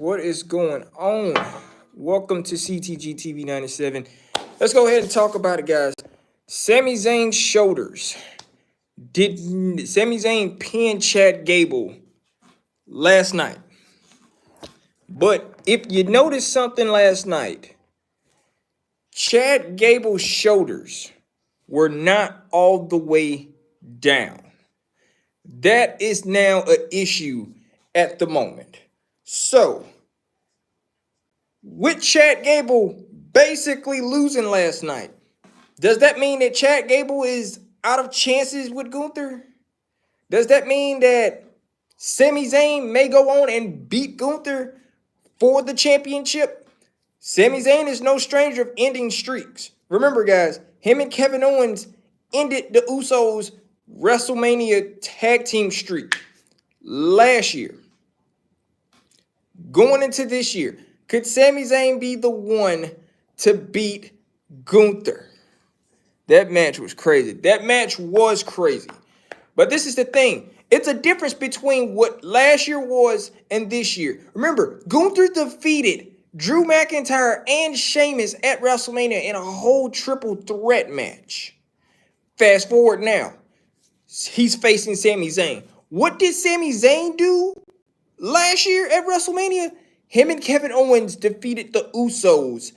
What is going on? Welcome to CTG TV 97. Let's go ahead and talk about it, guys. Sami Zayn's shoulders. Did Sami Zayn pin Chad Gable last night? But if you noticed something last night, Chad Gable's shoulders were not all the way down. That is now an issue at the moment. So, with Chad Gable basically losing last night, does that mean that Chad Gable is out of chances with Gunther? Does that mean that Sami Zayn may go on and beat Gunther for the championship? Sami Zayn is no stranger of ending streaks. Remember, guys, him and Kevin Owens ended the Usos' WrestleMania tag team streak last year. Going into this year, could Sami Zayn be the one to beat Gunther? That match was crazy. That match was crazy. But this is the thing. It's a difference between what last year was and this year. Remember, Gunther defeated Drew McIntyre and Sheamus at WrestleMania in a whole triple threat match. Fast forward now. He's facing Sami Zayn. What did Sami Zayn do last year at WrestleMania? Him and Kevin Owens defeated the Usos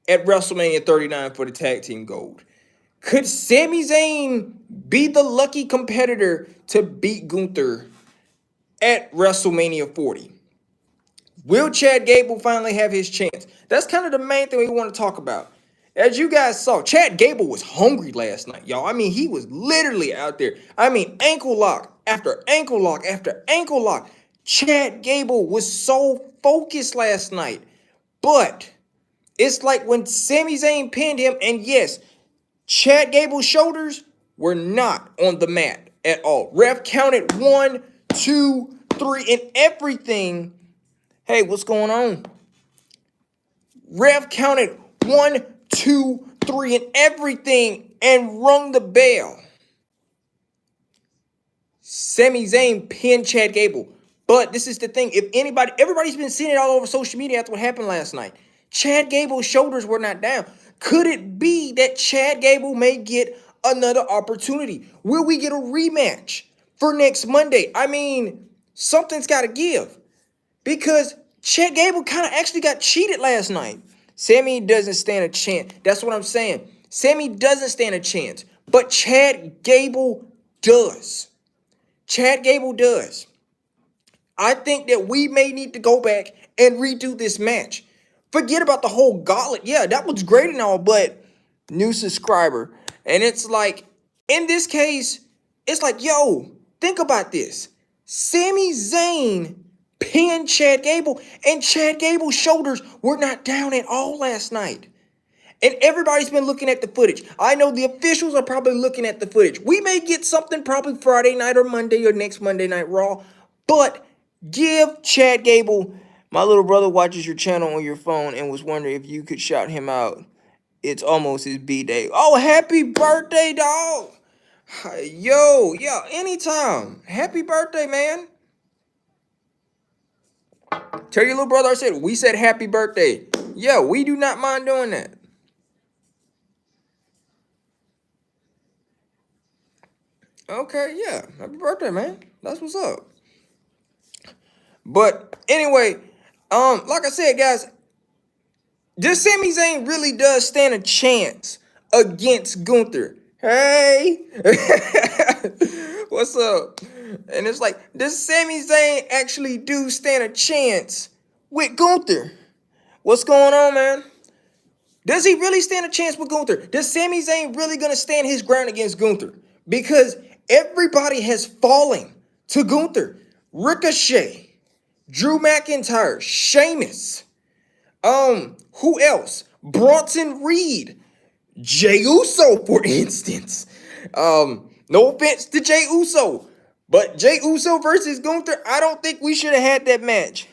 at WrestleMania 39 for the tag team gold. Could Sami Zayn be the lucky competitor to beat Gunther at WrestleMania 40? Will Chad Gable finally have his chance? That's kind of the main thing we want to talk about. As you guys saw, Chad Gable was hungry last night, y'all. I mean, he was literally out there. I mean, ankle lock after ankle lock after ankle lock. Chad Gable was so focused last night. But it's like when Sami Zayn pinned him, and yes, Chad Gable's shoulders were not on the mat at all. Ref counted 1, 2, 3, and everything. Hey, what's going on? Ref counted 1, 2, 3, and everything and rung the bell. Sami Zayn pinned Chad Gable. But this is the thing. If anybody, everybody's been seeing it all over social media after what happened last night. Chad Gable's shoulders were not down. Could it be that Chad Gable may get another opportunity? Will we get a rematch for next Monday? I mean, something's got to give. Because Chad Gable kind of actually got cheated last night. Sami doesn't stand a chance. That's what I'm saying. Sami doesn't stand a chance. But Chad Gable does. Chad Gable does. I think that we may need to go back and redo this match. Forget about the whole gauntlet. Yeah, that was great and all, but new subscriber. And it's like, in this case, it's like, yo, think about this. Sami Zayn pinned Chad Gable, and Chad Gable's shoulders were not down at all last night. And everybody's been looking at the footage. I know the officials are probably looking at the footage. We may get something probably Friday night or Monday or next Monday Night Raw, but give Chad Gable. My little brother watches your channel on your phone and was wondering if you could shout him out. It's almost his B-day. Oh, happy birthday, dog. Yo, yeah, anytime. Happy birthday, man. Tell your little brother I said, we said happy birthday. Yeah, we do not mind doing that. Okay, yeah. Happy birthday, man. That's what's up. But anyway, like I said, guys, this Sami Zayn really does stand a chance against Gunther. Hey, what's up? And it's like, does Sami Zayn actually do stand a chance with Gunther? What's going on, man? Does he really stand a chance with Gunther? Does Sami Zayn really gonna stand his ground against Gunther? Because everybody has fallen to Gunther. Ricochet, Drew McIntyre, Sheamus. Who else? Bronson Reed, Jey Uso, for instance. No offense to Jey Uso, but Jey Uso versus Gunther, I don't think we should have had that match.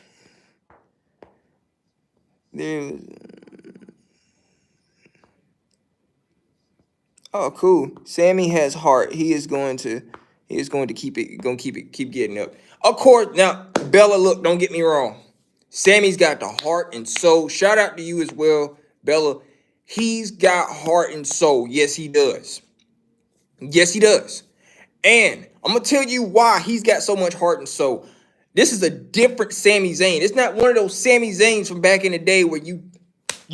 Oh, cool. Sami has heart. He is going to keep getting up. Of course, now Bella, look, don't get me wrong. Sammy's got the heart and soul. Shout out to you as well, Bella. He's got heart and soul. Yes, he does. Yes, he does. And I'm going to tell you why he's got so much heart and soul. This is a different Sami Zayn. It's not one of those Sami Zayns from back in the day where you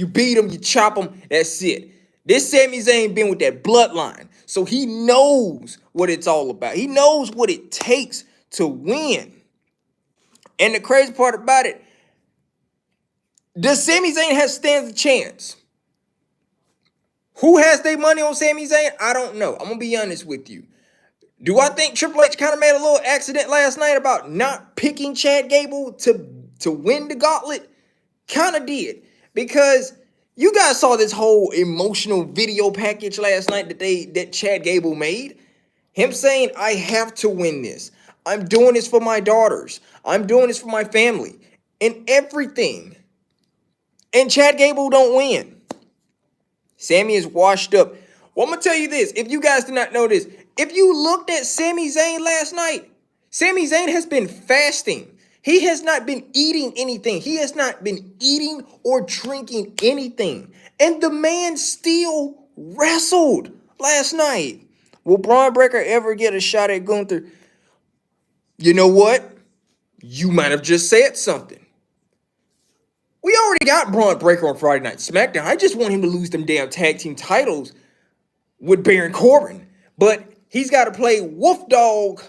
beat him, you chop him, that's it. This Sami Zayn been with that bloodline. So he knows what it's all about. He knows what it takes to win. And the crazy part about it, does Sami Zayn have stands a chance? Who has their money on Sami Zayn? I don't know. I'm going to be honest with you. Do I think Triple H kind of made a little accident last night about not picking Chad Gable to win the gauntlet? Kind of did. Because you guys saw this whole emotional video package last night that Chad Gable made. Him saying, I have to win this. I'm doing this for my daughters. I'm doing this for my family. And everything. And Chad Gable don't win. Sami is washed up. Well, I'm going to tell you this. If you guys do not know this, if you looked at Sami Zayn last night, Sami Zayn has been fasting. He has not been eating anything. He has not been eating or drinking anything. And the man still wrestled last night. Will Braun Breaker ever get a shot at Gunther? You know what? You might have just said something. We already got Braun Breaker on Friday Night SmackDown. I just want him to lose them damn tag team titles with Baron Corbin. But he's got to play Wolf Dog.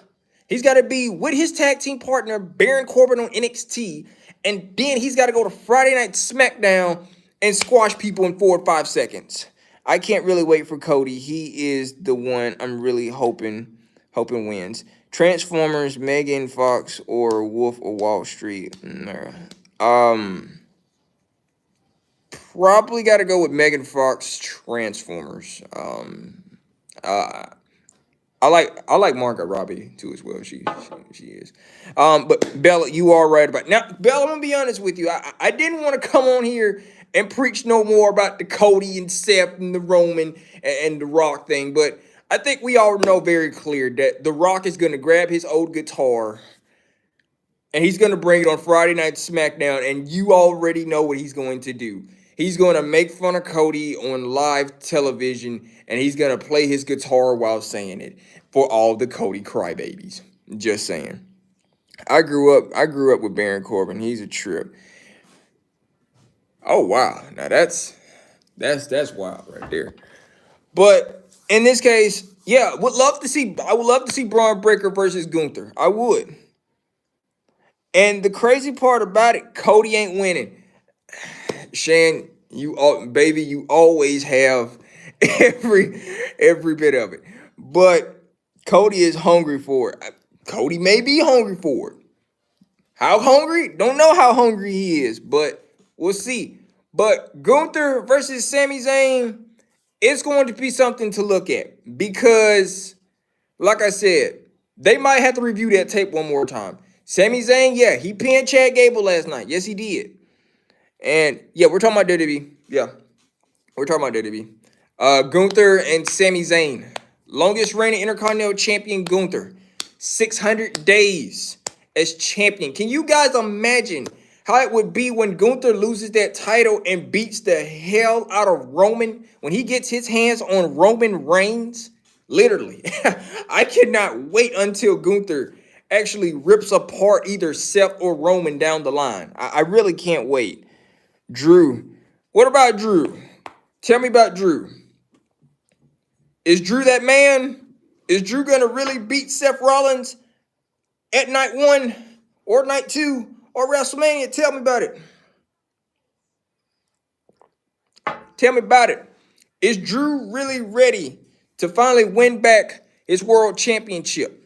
He's got to be with his tag team partner, Baron Corbin, on NXT. And then he's got to go to Friday Night SmackDown and squash people in 4 or 5 seconds. I can't really wait for Cody. He is the one I'm really hoping wins. Transformers, Megan Fox, or Wolf of Wall Street. Probably got to go with Megan Fox Transformers. I like Margot Robbie too as well. She is. But Bella, you are right about now. Bella, I'm gonna be honest with you. I didn't want to come on here and preach no more about the Cody and Seth and the Roman and the Rock thing, but I think we all know very clear that the Rock is gonna grab his old guitar and he's gonna bring it on Friday Night SmackDown, and you already know what he's going to do. He's going to make fun of Cody on live television, and he's going to play his guitar while saying it for all the Cody crybabies. Just saying. I grew up with Baron Corbin. He's a trip. Oh wow. Now that's wild right there. But in this case, yeah, I would love to see Braun Breaker versus Gunther. I would. And the crazy part about it, Cody ain't winning. Shan, you always have every bit of it. But Cody is hungry for it. Cody may be hungry for it. How hungry? Don't know how hungry he is, but we'll see. But Gunther versus Sami Zayn, it's going to be something to look at because, like I said, they might have to review that tape one more time. Sami Zayn, yeah, he pinned Chad Gable last night. Yes, he did. And, yeah, we're talking about WWE. Yeah, we're talking about WWE. Gunther and Sami Zayn. Longest reigning Intercontinental Champion Gunther. 600 days as champion. Can you guys imagine how it would be when Gunther loses that title and beats the hell out of Roman? When he gets his hands on Roman Reigns? Literally. I cannot wait until Gunther actually rips apart either Seth or Roman down the line. I really can't wait. Drew. What about Drew? Tell me about Drew. Is Drew that man? Is Drew going to really beat Seth Rollins at night 1 or night 2 or WrestleMania? Tell me about it. Tell me about it. Is Drew really ready to finally win back his world championship?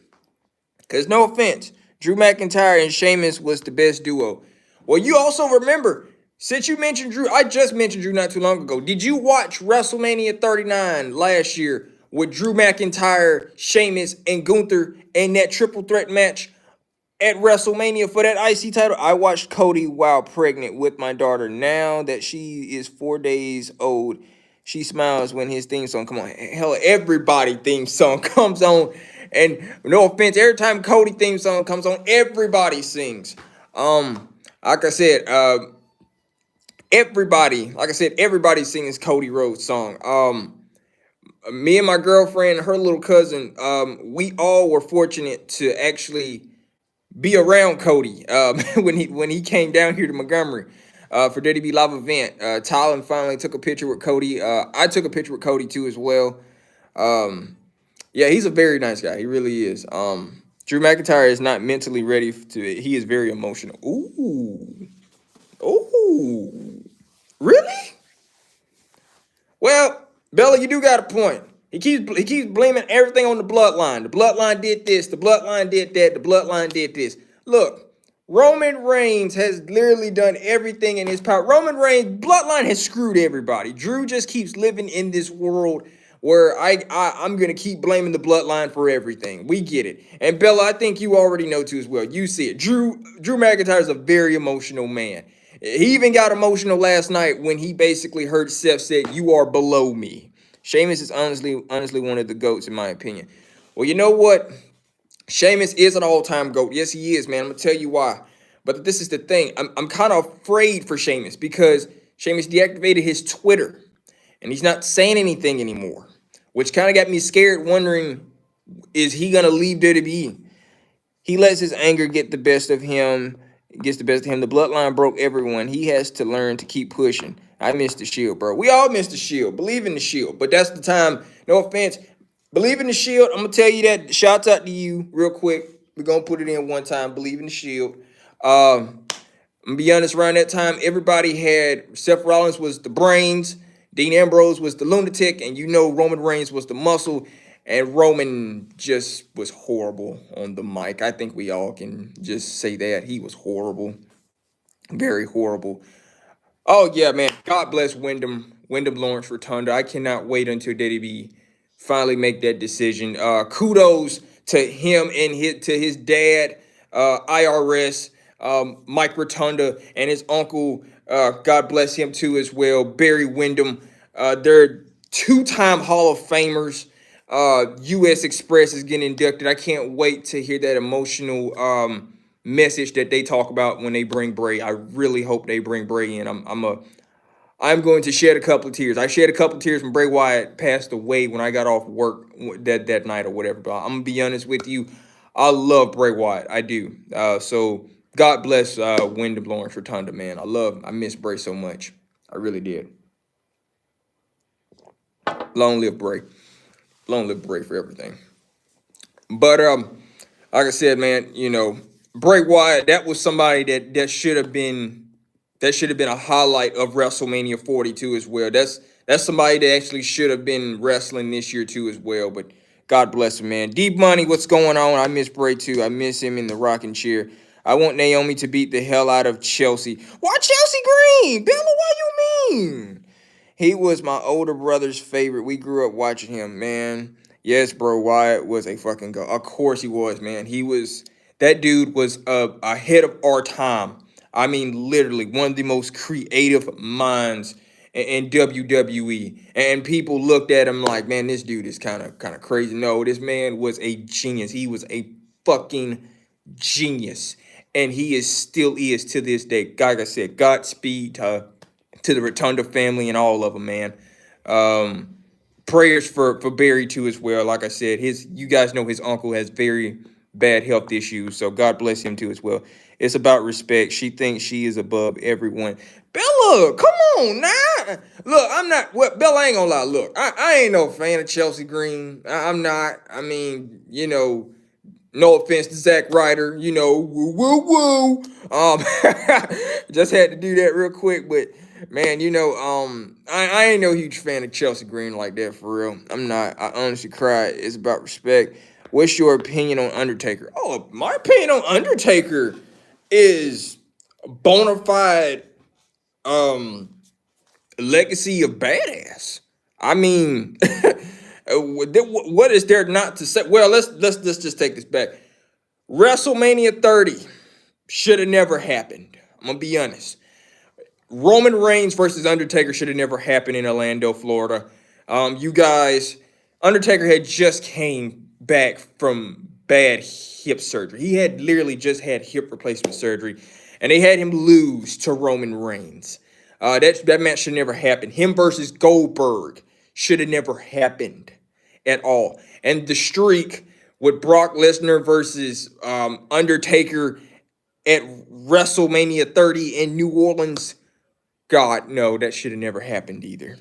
Because no offense, Drew McIntyre and Sheamus was the best duo. Well, you also remember, since you mentioned Drew, I just mentioned Drew not too long ago. Did you watch WrestleMania 39 last year with Drew McIntyre, Sheamus, and Gunther in that triple threat match at WrestleMania for that IC title? I watched Cody while pregnant with my daughter. Now that she is 4 days old, she smiles when his theme song come on. Hell, everybody theme song comes on. And no offense, every time Cody theme song comes on, everybody sings. Like I said, everybody, like I said, everybody sings Cody Rhodes song. Me and my girlfriend, her little cousin, we all were fortunate to actually be around Cody when he came down here to Montgomery for WB Live event. Tylen finally took a picture with Cody. I took a picture with Cody too as well. Yeah, he's a very nice guy. He really is. Drew McIntyre is not mentally ready to. He is very emotional. Ooh, ooh, really? Well, Bella, you do got a point. He keeps blaming everything on the bloodline. The bloodline did this. The bloodline did that. The bloodline did this. Look, Roman Reigns has literally done everything in his power. Roman Reigns bloodline has screwed everybody. Drew just keeps living in this world where I'm gonna keep blaming the bloodline for everything. We get it. And Bella, I think you already know too as well. You see it. Drew McIntyre is a very emotional man. He even got emotional last night when he basically heard Seth say, "You are below me." Sheamus is honestly one of the GOATs in my opinion. Well, you know what? Sheamus is an all-time GOAT. Yes, he is, man. I'm gonna tell you why. But this is the thing. I'm kind of afraid for Sheamus because Sheamus deactivated his Twitter and he's not saying anything anymore, which kind of got me scared, wondering, is he gonna leave WWE? He lets his anger get the best of him, gets the best of him. The bloodline broke everyone. He has to learn to keep pushing. I miss the Shield, bro. We all miss the Shield. Believe in the Shield. But that's the time. No offense. Believe in the Shield. I'm going to tell you that. Shouts out to you real quick. We're going to put it in one time. Believe in the Shield. I'm gonna be honest, around that time, everybody had Seth Rollins was the brains, Dean Ambrose was the lunatic, and Roman Reigns was the muscle. And Roman just was horrible on the mic. I think we all can just say that. He was horrible. Very horrible. Oh yeah, man. God bless Wyndham Lawrence Rotunda. I cannot wait until WWE finally make that decision. Kudos to him and his dad, IRS, Mike Rotunda, and his uncle. God bless him too as well. Barry Windham. They're two-time Hall of Famers. U.S. Express is getting inducted. I can't wait to hear that emotional message that they talk about when they bring Bray. I really hope they bring Bray in. I'm going to shed a couple of tears. I shed a couple of tears when Bray Wyatt passed away when I got off work that night or whatever. But I'm gonna be honest with you, I love Bray Wyatt. I do. So God bless Wyndham Lawrence Rotunda, man. I miss Bray so much. I really did. Long live Bray. Long live Bray for everything. But like I said, man, Bray Wyatt, that was somebody that should have been a highlight of WrestleMania 42 as well. That's somebody that actually should have been wrestling this year too as well. But God bless him, man. Deep Money, what's going on? I miss Bray too. I miss him in the rocking chair. I want Naomi to beat the hell out of Chelsea. Why Chelsea Green? Bella, why you mean? He was my older brother's favorite. We grew up watching him, man. Yes, bro, Wyatt was a fucking go. Of course he was, man. That dude was ahead of our time. I mean, literally one of the most creative minds in WWE. And people looked at him like, man, this dude is kind of crazy. No, this man was a genius. He was a fucking genius. And he still is to this day. Like I said, Godspeed to the Rotunda family and all of them, man. Prayers for Barry too as well. Like I said, you guys know his uncle has very bad health issues, so God bless him too as well. It's about respect. She thinks she is above everyone. Bella, come on now. Look, I'm not. Well, Bella, ain't gonna lie. Look, I ain't no fan of Chelsea Green. I'm not. I mean, no offense to Zack Ryder, woo woo woo. Just had to do that real quick, but man, I ain't no huge fan of Chelsea Green like that for real. I'm not. I honestly cry. It's about respect. What's your opinion on Undertaker? Oh, my opinion on Undertaker is bona fide legacy of badass. I mean, what is there not to say? Well, let's just take this back. WrestleMania 30 should have never happened. I'm gonna be honest. Roman Reigns versus Undertaker should have never happened in Orlando, Florida. You guys, Undertaker had just came back from bad hip surgery. He had literally just had hip replacement surgery. and they had him lose to Roman Reigns. That match should never happen. Him versus Goldberg should have never happened at all. And the streak with Brock Lesnar versus Undertaker at WrestleMania 30 in New Orleans, God, no, that should have never happened either.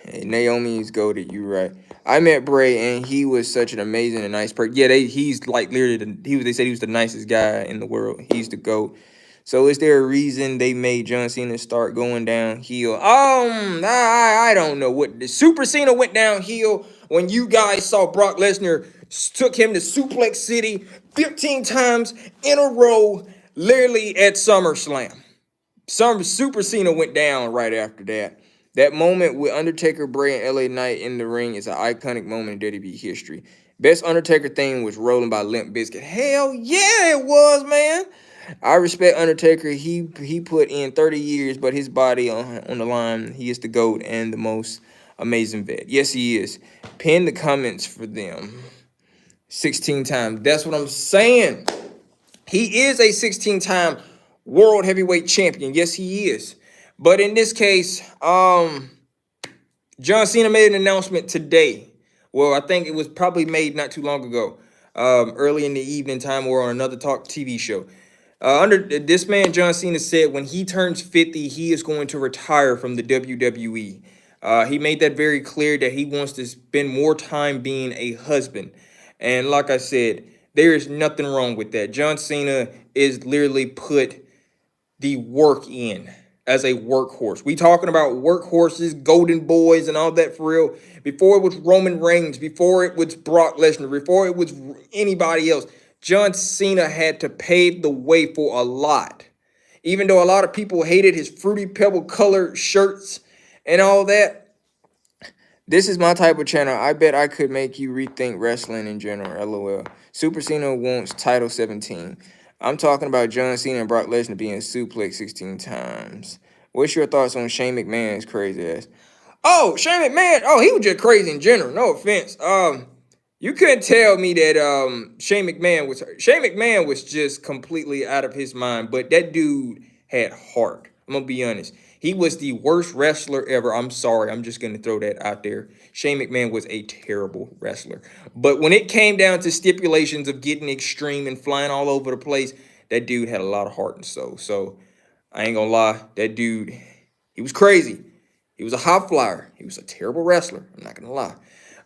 Hey, Naomi's goated, you right. I met Bray and he was such an amazing and nice person. Yeah, he's like literally they said he was the nicest guy in the world. He's the GOAT. So is there a reason they made John Cena start going downhill? I don't know what the Super Cena went downhill when you guys saw Brock Lesnar took him to Suplex City 15 times in a row, literally at SummerSlam. Super Cena went down right after that. That moment with Undertaker, Bray, and LA Knight in the ring is an iconic moment in WWE history. Best Undertaker theme was Rolling by Limp Bizkit. Hell yeah, it was, man. I respect Undertaker. He put in 30 years, but his body on the line. He is the GOAT and the most amazing vet. Yes, he is. Pin the comments for them. 16 times. That's what I'm saying. He is a 16-time world heavyweight champion. Yes, he is. But in this case, John Cena made an announcement today. Well, I think it was probably made not too long ago, early in the evening time or on another talk TV show. Under this man, John Cena said when he turns 50, he is going to retire from the WWE. He made that very clear that he wants to spend more time being a husband. And like I said, there is nothing wrong with that. John Cena is literally put the work in as a workhorse. We talking about workhorses, golden boys, and all that for real. Before it was Roman Reigns, before it was Brock Lesnar, before it was anybody else, John Cena had to pave the way for a lot. Even though a lot of people hated his Fruity Pebble colored shirts and all that, this is my type of channel. I bet I could make you rethink wrestling in general. LOL. Super Cena wants title 17. I'm talking about John Cena and Brock Lesnar being suplex 16 times. What's your thoughts on Shane McMahon's crazy ass? Oh, Shane McMahon. Oh, he was just crazy in general. No offense. You couldn't tell me that Shane McMahon was just completely out of his mind. But that dude had heart. I'm gonna be honest. He was the worst wrestler ever. I'm sorry. I'm just going to throw that out there. Shane McMahon was a terrible wrestler. But when it came down to stipulations of getting extreme and flying all over the place, that dude had a lot of heart and soul. So I ain't going to lie. That dude, he was crazy. He was a high flyer. He was a terrible wrestler. I'm not going to lie.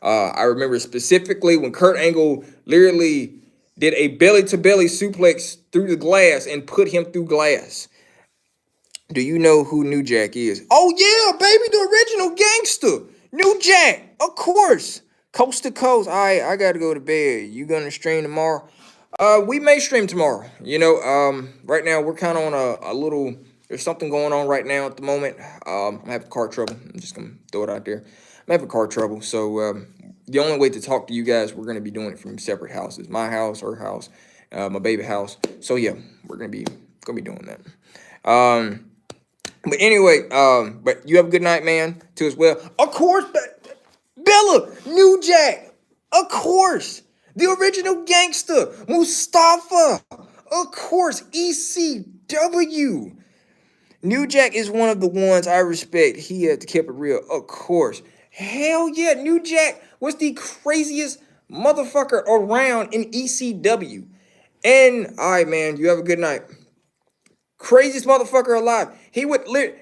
I remember specifically when Kurt Angle literally did a belly-to-belly suplex through the glass and put him through glass. Do you know who New Jack is? Oh, yeah, baby, the original gangster. New Jack, of course. Coast to coast. All right, I got to go to bed. You going to stream tomorrow? We may stream tomorrow. You know, right now we're kind of on a little, there's something going on right now at the moment. I'm having car trouble. I'm just going to throw it out there. I'm having car trouble. So the only way to talk to you guys, we're going to be doing it from separate houses. My house, her house, my baby house. So, yeah, we're going to be doing that. But anyway, but you have a good night, man, too, as well. Of course, Bella, New Jack, of course. The original gangster, Mustafa, of course, ECW. New Jack is one of the ones I respect. He had to keep it real, of course. Hell yeah, New Jack was the craziest motherfucker around in ECW. And, all right, man, you have a good night. Craziest motherfucker alive.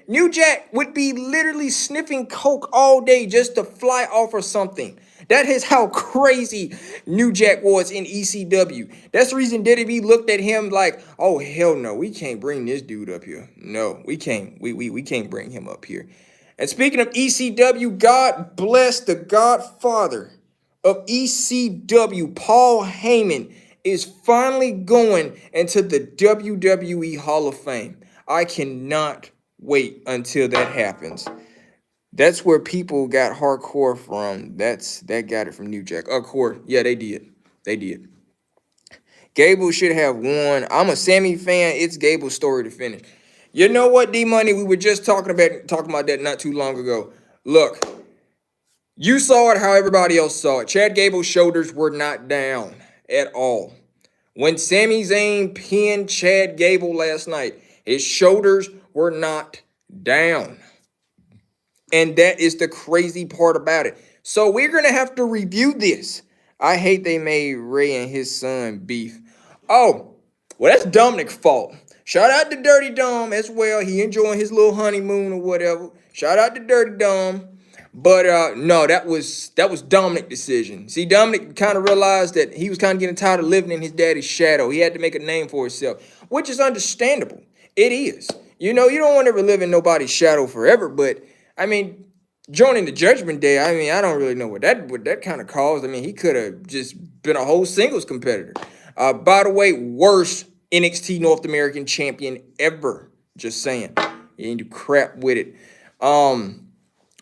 New Jack would be literally sniffing coke all day just to fly off or something. That is how crazy New Jack was in ECW. That's the reason WWE looked at him like, oh, hell no, we can't bring this dude up here. No, we can't. We can't bring him up here. And speaking of ECW, God bless the godfather of ECW, Paul Heyman, is finally going into the WWE Hall of Fame. I cannot wait until that happens. That's where people got hardcore from. That got it from New Jack. Of course, yeah, they did. They did. Gable should have won. I'm a Sami fan. It's Gable's story to finish. You know what, D-Money? We were just talking about that not too long ago. Look, you saw it how everybody else saw it. Chad Gable's shoulders were not down at all. When Sami Zayn pinned Chad Gable last night, his shoulders were not down. And that is the crazy part about it. So we're going to have to review this. I hate they made Ray and his son beef. Oh, well, that's Dominic's fault. Shout out to Dirty Dom as well. He enjoying his little honeymoon or whatever. Shout out to Dirty Dom. But no, that was Dominic's decision. See, Dominic kind of realized that he was kind of getting tired of living in his daddy's shadow. He had to make a name for himself, which is understandable. It is. You know, you don't want to ever live in nobody's shadow forever, but I mean, joining the Judgment Day, I mean, I don't really know what that kind of caused. I mean, he could have just been a whole singles competitor. By the way, worst NXT North American champion ever. Just saying. You ain't do crap with it.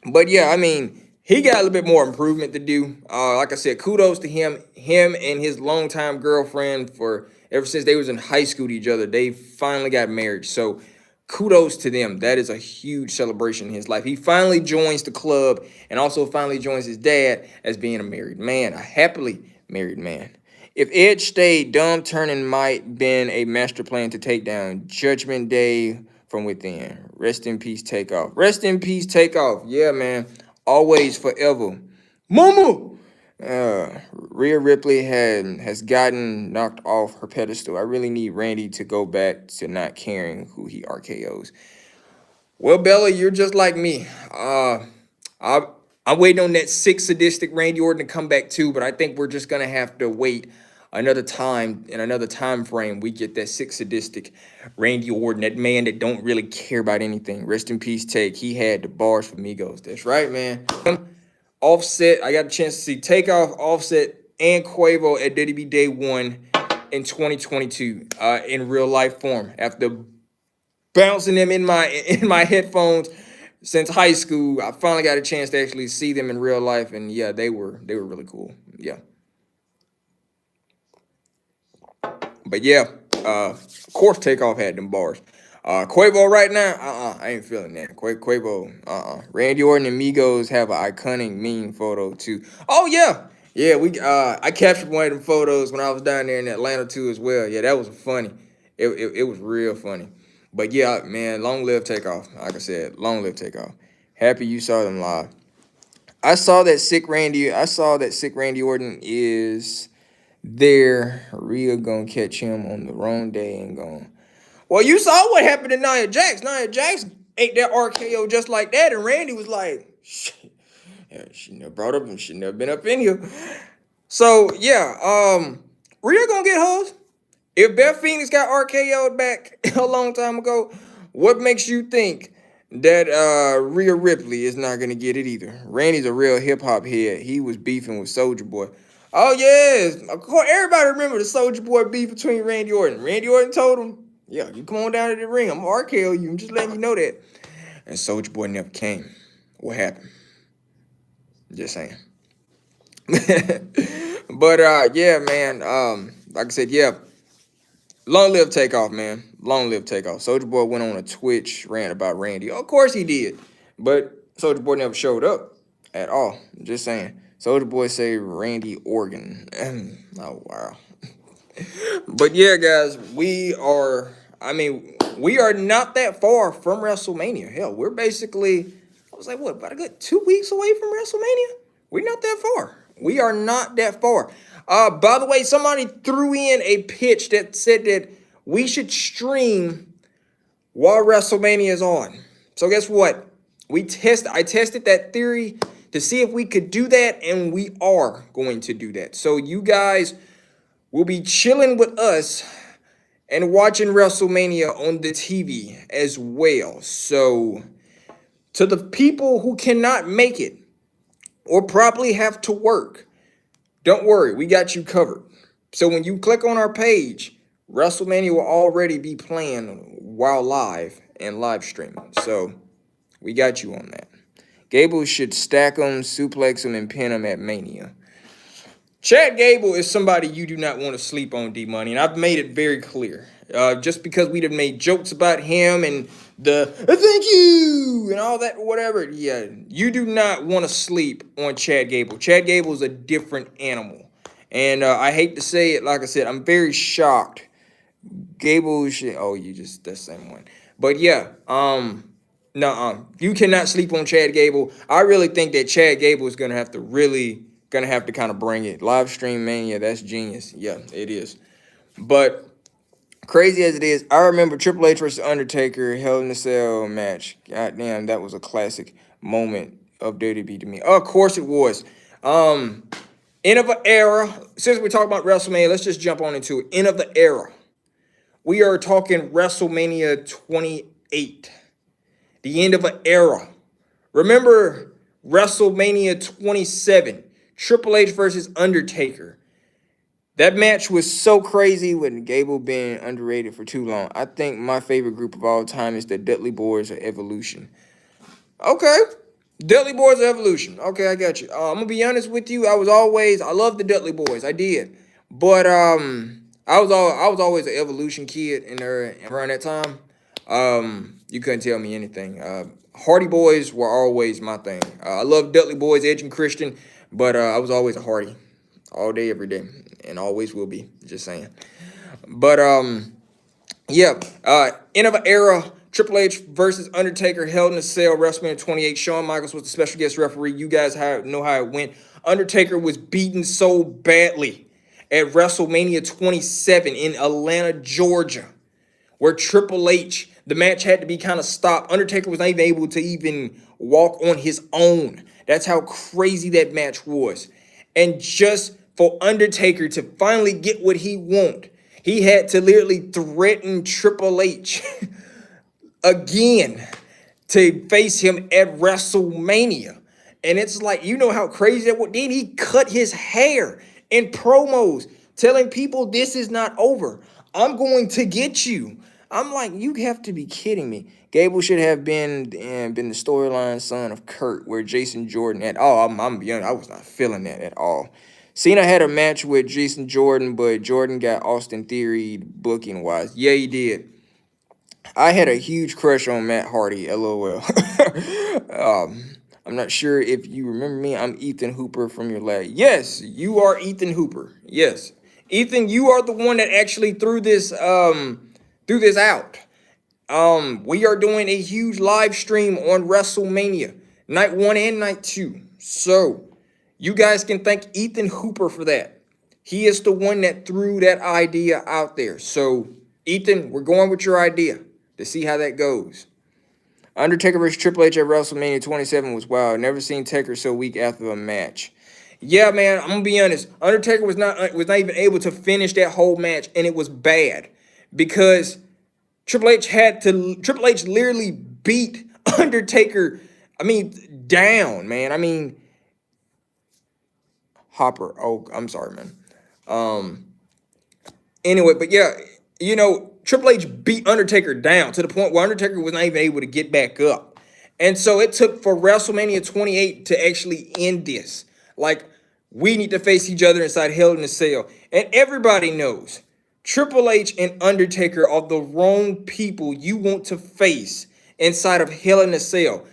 But yeah, I mean, he got a little bit more improvement to do. Like I said, kudos to him. Him and his longtime girlfriend for ever since they was in high school to each other, they finally got married. So kudos to them. That is a huge celebration in his life. He finally joins the club and also finally joins his dad as being a married man, a happily married man. If Edge stayed, Dumb turning might been a master plan to take down Judgment Day from within. Rest in peace, Takeoff. Rest in peace, Takeoff. Yeah, man. Always, forever. Mama! Rhea Ripley has gotten knocked off her pedestal. I really need Randy to go back to not caring who he RKOs. Well, Bella, you're just like me. I'm waiting on that sick sadistic Randy Orton to come back too, but I think we're just gonna have to wait another time in another time frame. We get that sick sadistic Randy Orton, that man that don't really care about anything. Rest in peace, Take. He had the bars for Migos. That's right, man. Offset, I got a chance to see Takeoff, Offset, and Quavo at WWE Day 1 in 2022 in real life form. After bouncing them in my headphones since high school, I finally got a chance to actually see them in real life, and yeah, they were really cool. Yeah. But yeah, of course Takeoff had them bars. Quavo right now, I ain't feeling that. Quavo, Randy Orton and Migos have an iconic meme photo too. Oh yeah, yeah. I captured one of them photos when I was down there in Atlanta too as well. Yeah, that was funny. It was real funny. But yeah, man, long live Takeoff. Like I said, long live Takeoff. Happy you saw them live. I saw that sick Randy Orton is there. Rhea gonna catch him on the wrong day and gonna. Well, you saw what happened to Nia Jax. Nia Jax ate that RKO just like that, and Randy was like, shit, yeah, she never brought up and she never been up in here. So yeah, Rhea gonna get hers. If Beth Phoenix got RKO'd back a long time ago, what makes you think that Rhea Ripley is not gonna get it either? Randy's a real hip hop head. He was beefing with Soulja Boy. Oh yes, of course. Everybody remember the Soulja Boy beef between Randy Orton. Randy Orton told him, "Yeah, you come on down to the ring. I'm gonna RKO you. I'm just letting you know that." And Soulja Boy never came. What happened? Just saying. But yeah, man. Like I said, yeah. Long live Takeoff, man. Long live Takeoff. Soulja Boy went on a Twitch rant about Randy. Of course he did. But Soulja Boy never showed up at all. Just saying. Soulja Boy say Randy Orton. Oh, wow. But yeah, guys, we are not that far from WrestleMania. Hell, we're basically, I was like, what, about a good 2 weeks away from WrestleMania? We're not that far. We are not that far. By the way, somebody threw in a pitch that said that we should stream while WrestleMania is on. So guess what? I tested that theory to see if we could do that, and we are going to do that. So you guys will be chilling with us and watching WrestleMania on the TV as well. So to the people who cannot make it or probably have to work, don't worry, we got you covered. So when you click on our page, WrestleMania will already be playing while live and live streaming. So we got you on that. Gable should stack them, suplex them, and pin them at Mania. Chad Gable is somebody you do not want to sleep on, D-Money, and I've made it very clear. Just because we'd have made jokes about him and the thank you and all that, whatever, yeah, you do not want to sleep on Chad Gable. Chad Gable is a different animal. And I hate to say it, like I said, I'm very shocked. Gable shit. Oh, you just that same one. But yeah, no, you cannot sleep on Chad Gable. I really think that Chad Gable is gonna have to kind of bring it. Live stream mania, that's genius. Yeah, it is. But crazy as it is, I remember Triple H versus Undertaker Hell in a Cell match. God damn, that was a classic moment of WWE to me. Of course it was. End of an era. Since we're talking about WrestleMania, let's just jump on into it. End of the era. We are talking WrestleMania 28. The end of an era. Remember WrestleMania 27, Triple H versus Undertaker. That match was so crazy with Gable being underrated for too long. I think my favorite group of all time is the Dudley Boys of Evolution. Okay. Dudley Boys of Evolution. Okay, I got you. I'm gonna be honest with you. I loved the Dudley Boys. I did. But I was always an Evolution kid in there around that time. You couldn't tell me anything. Hardy Boys were always my thing. I love Dudley Boys, Edge and Christian, but I was always a Hardy, all day, every day, and always will be. Just saying. But yeah. End of an era. Triple H versus Undertaker, Hell in a Cell, WrestleMania 28. Shawn Michaels was the special guest referee. You guys know how it went. Undertaker was beaten so badly at WrestleMania 27 in Atlanta, Georgia, where Triple H, the match had to be kind of stopped. Undertaker was not even able to even walk on his own. That's how crazy that match was. And just for Undertaker to finally get what he wanted, he had to literally threaten Triple H again to face him at WrestleMania. And it's like, you know how crazy that was. Then he cut his hair in promos telling people this is not over. I'm going to get you. I'm like, you have to be kidding me. Gable should have been the storyline son of Kurt, where Jason Jordan had. Oh, I'm young. I was not feeling that at all. Cena had a match with Jason Jordan, but Jordan got Austin Theory booking wise. Yeah, he did. I had a huge crush on Matt Hardy, lol. I'm not sure if you remember me. I'm Ethan Hooper from your lab. Yes, you are Ethan Hooper. Yes. Ethan, you are the one that actually threw this out. We are doing a huge live stream on WrestleMania, night 1 and night 2. So, you guys can thank Ethan Hooper for that. He is the one that threw that idea out there. So, Ethan, we're going with your idea to see how that goes. Undertaker versus Triple H at WrestleMania 27 was wild. Never seen Taker so weak after a match. Yeah, man, I'm gonna be honest. Undertaker was not even able to finish that whole match, and it was bad because Triple H literally beat Undertaker. I mean, down, man. I mean, Hopper. Oh, I'm sorry, man. Anyway, but yeah, Triple H beat Undertaker down to the point where Undertaker was not even able to get back up. And so it took for WrestleMania 28 to actually end this. Like, we need to face each other inside Hell in a Cell. And everybody knows Triple H and Undertaker are the wrong people you want to face inside of Hell in a Cell.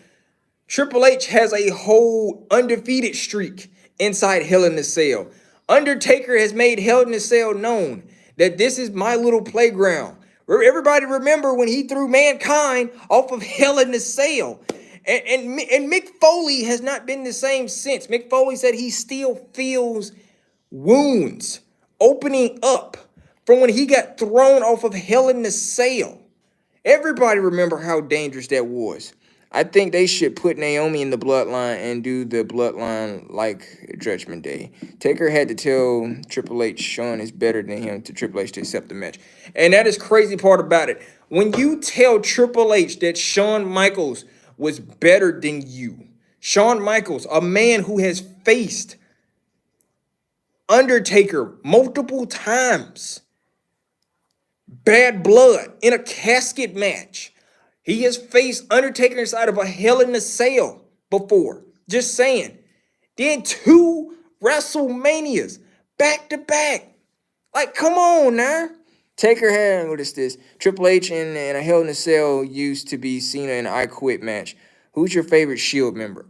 Triple H has a whole undefeated streak inside Hell in a Cell. Undertaker has made Hell in a Cell known that this is my little playground. Everybody remember when he threw Mankind off of Hell in a Cell. And Mick Foley has not been the same since. Mick Foley said he still feels wounds opening up from when he got thrown off of Hell in a Cell. Everybody remember how dangerous that was. I think they should put Naomi in the bloodline and do the bloodline like Judgment Day. Taker had to tell Triple H Shawn is better than him to Triple H to accept the match. And that is crazy part about it. When you tell Triple H that Shawn Michaels was better than you, Shawn Michaels, a man who has faced Undertaker multiple times, bad blood in a casket match. He has faced Undertaker inside of a Hell in a Cell before. Just saying. Then 2 WrestleManias back to back. Like, come on now. Taker had, what is this? Triple H and a Hell in a Cell used to be Cena in an I Quit match. Who's your favorite Shield member?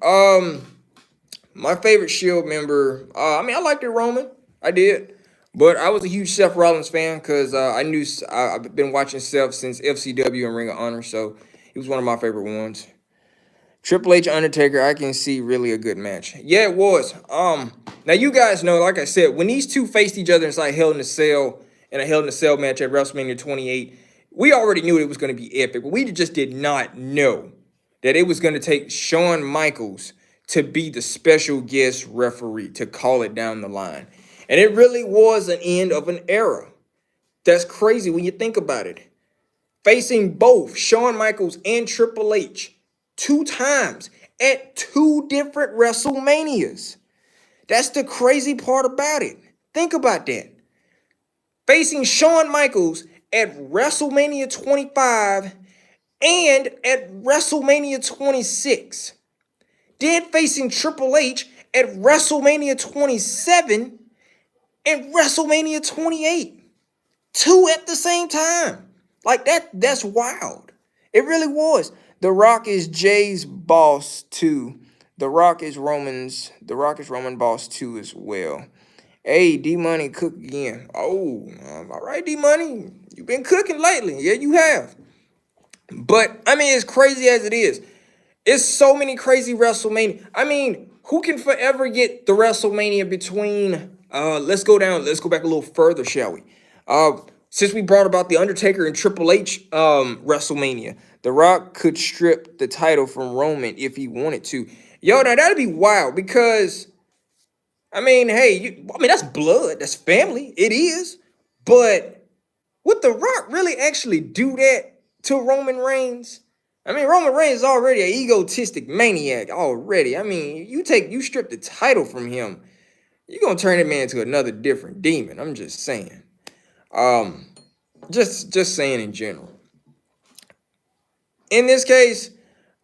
My favorite Shield member, I liked it Roman. I did. But I was a huge Seth Rollins fan because I've been watching Seth since FCW and Ring of Honor, so he was one of my favorite ones. Triple H Undertaker, I can see really a good match. Yeah, it was. Now you guys know, like I said, when these two faced each other inside Hell in a Cell in a Hell in a Cell match at WrestleMania 28, we already knew it was going to be epic, but we just did not know that it was going to take Shawn Michaels to be the special guest referee to call it down the line. And it really was an end of an era. That's crazy when you think about it. Facing both Shawn Michaels and Triple H 2 times at 2 different WrestleManias. That's the crazy part about it. Think about that. Facing Shawn Michaels at WrestleMania 25 and at WrestleMania 26. Then facing Triple H at WrestleMania 27 and WrestleMania 28. 2 at the same time. Like that's wild. It really was. The Rock is Jay's boss too. The Rock is Roman boss too as well. Hey, D Money cook again. Oh, all right, D Money. You've been cooking lately. Yeah, you have. But I mean, as crazy as it is, it's so many crazy WrestleMania. I mean, who can forever get the WrestleMania between let's go back a little further, shall we? Since we brought about the Undertaker and Triple H WrestleMania, The Rock could strip the title from Roman if he wanted to. Yo, now that'd be wild because I mean, hey, that's blood, that's family. It is. But would The Rock really actually do that to Roman Reigns? I mean, Roman Reigns is already an egotistic maniac already. I mean, you strip the title from him, you're gonna turn that man into another different demon. I'm just saying. Um, just saying in general. In this case,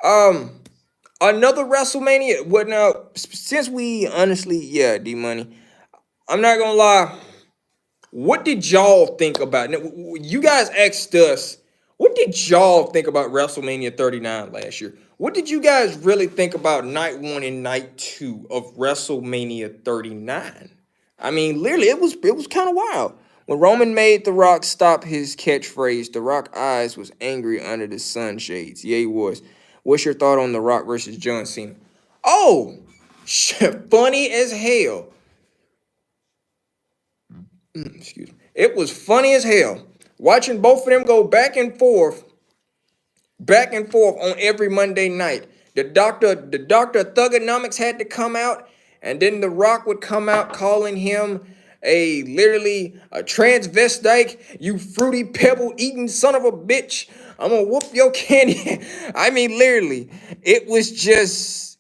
um, another WrestleMania. What now? Since we honestly, yeah, D Money. I'm not gonna lie. What did y'all think about? You guys asked us, what did y'all think about WrestleMania 39 last year? What did you guys really think about night 1 and night 2 of WrestleMania 39? I mean, literally, it was kind of wild. When Roman made The Rock stop his catchphrase, The Rock eyes was angry under the sunshades. Yeah, he was. What's your thought on The Rock versus John Cena? Oh, funny as hell. Excuse me. It was funny as hell watching both of them go back and forth on every Monday night. The doctor Thugonomics had to come out, and then The Rock would come out calling him literally a transvestite, you fruity pebble eating son of a bitch. I'm gonna whoop your candy. I mean, literally, it was just